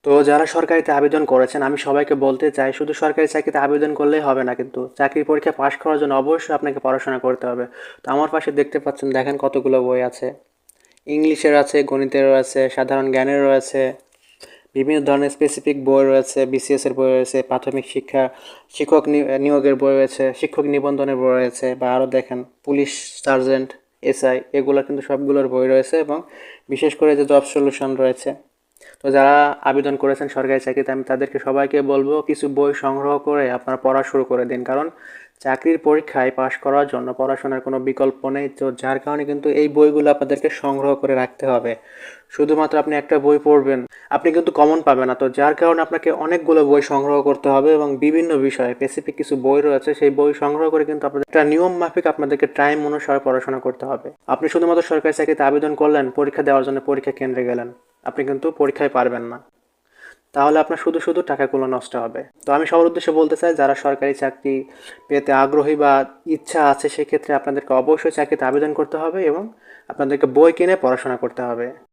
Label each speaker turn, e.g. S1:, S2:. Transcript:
S1: তো যারা সরকারিতে আবেদন করেছেন আমি সবাইকে বলতে চাই, শুধু সরকারি চাকরিতে আবেদন করলেই হবে না, কিন্তু চাকরির পরীক্ষা পাশ করার জন্য অবশ্যই আপনাকে পড়াশোনা করতে হবে। তো আমার পাশে দেখতে পাচ্ছেন, দেখেন কতগুলো বই আছে। ইংলিশের আছে, গণিতেরও আছে, সাধারণ জ্ঞানেরও আছে, বিভিন্ন ধরনের স্পেসিফিক বই রয়েছে, বিসিএস এর বই রয়েছে, প্রাথমিক শিক্ষা শিক্ষক নিয়োগের বই রয়েছে, শিক্ষক নিবন্ধনের বই রয়েছে, বা আরও দেখেন পুলিশ, সার্জেন্ট, এসআই, এগুলো কিন্তু সবগুলোর বই রয়েছে। এবং বিশেষ করে যে জব সলিউশন রয়েছে। তো যারা আবেদন করেছেন সরকারি চাকরিতে, আমি তাদেরকে সবাইকে বলবো কিছু বই সংগ্রহ করে আপনারা পড়া শুরু করে দিন, কারণ চাকরির পরীক্ষায় পাশ করার জন্য পড়াশোনার কোনো বিকল্প নেই। তো যার কারণে কিন্তু এই বইগুলো আপনাদেরকে সংগ্রহ করে রাখতে হবে। শুধুমাত্র আপনি একটা বই পড়বেন, আপনি কিন্তু কমন পাবেন না। তো যার কারণে আপনাকে অনেকগুলো বই সংগ্রহ করতে হবে, এবং বিভিন্ন বিষয়ে স্পেসিফিক কিছু বই রয়েছে, সেই বই সংগ্রহ করে কিন্তু আপনাদের একটা নিয়ম মাফিক আপনাদেরকে টাইম অনুসারে পড়াশোনা করতে হবে। আপনি শুধুমাত্র সরকারি চাকরিতে আবেদন করলেন, পরীক্ষা দেওয়ার জন্য পরীক্ষা কেন্দ্রে গেলেন, আপনি কিন্তু পরীক্ষায় পারবেন না। তাহলে আপনার শুধু শুধু টাকাগুলো নষ্ট হবে। তো আমি সবার উদ্দেশ্যে বলতে চাই, যারা সরকারি চাকরি পেতে আগ্রহী বা ইচ্ছা আছে, সেক্ষেত্রে আপনাদেরকে অবশ্যই চাকরিতে আবেদন করতে হবে এবং আপনাদেরকে বই কিনে পড়াশোনা করতে হবে।